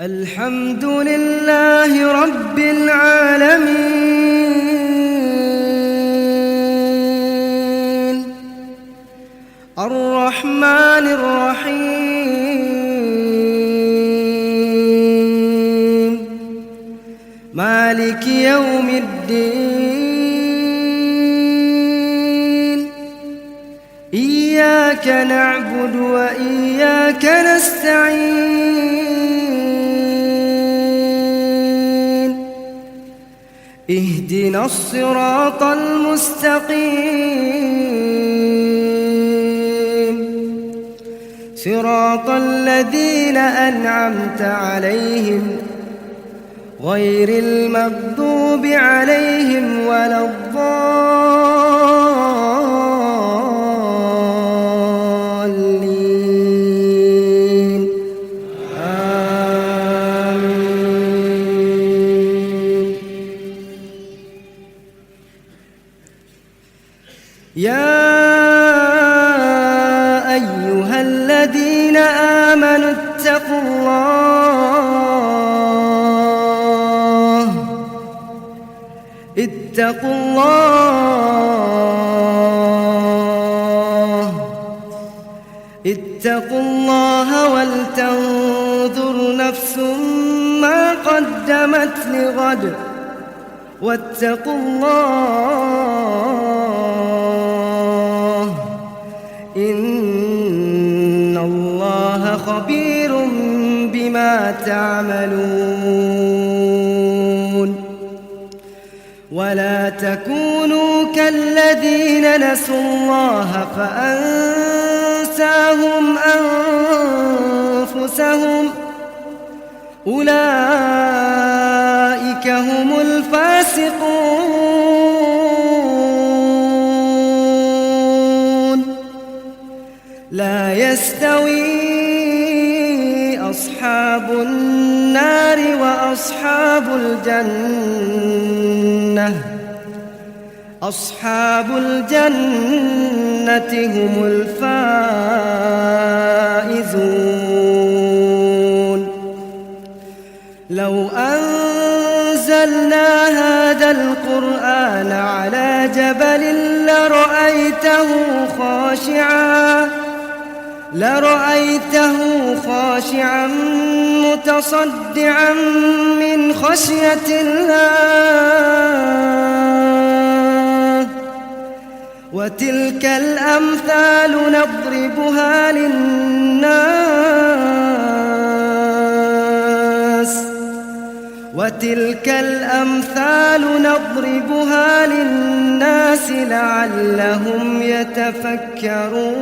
الحمد لله رب العالمين الرحمن الرحيم مالك يوم الدين إياك نعبد وإياك نستعين اهدنا الصراط المستقيم صراط الذين أنعمت عليهم غير المغضوب عليهم ولا الضالين آمين. يا أيها الذين آمنوا اتقوا الله ولتنظر نفس ما قدمت لغد واتقوا الله إن الله خبير بما تعملون. ولا تكونوا كالذين نسوا الله فأنساهم أنفسهم أولئك هم الفاسقون. لا يستوي أصحاب النار وأصحاب الجنة أصحاب الجنة هم الفائزون. لو أنزلنا هذا القرآن على جبل لرأيته خاشعا متصدعا من خشية الله. وتلك الأمثال نضربها للناس لعلهم يتفكرون.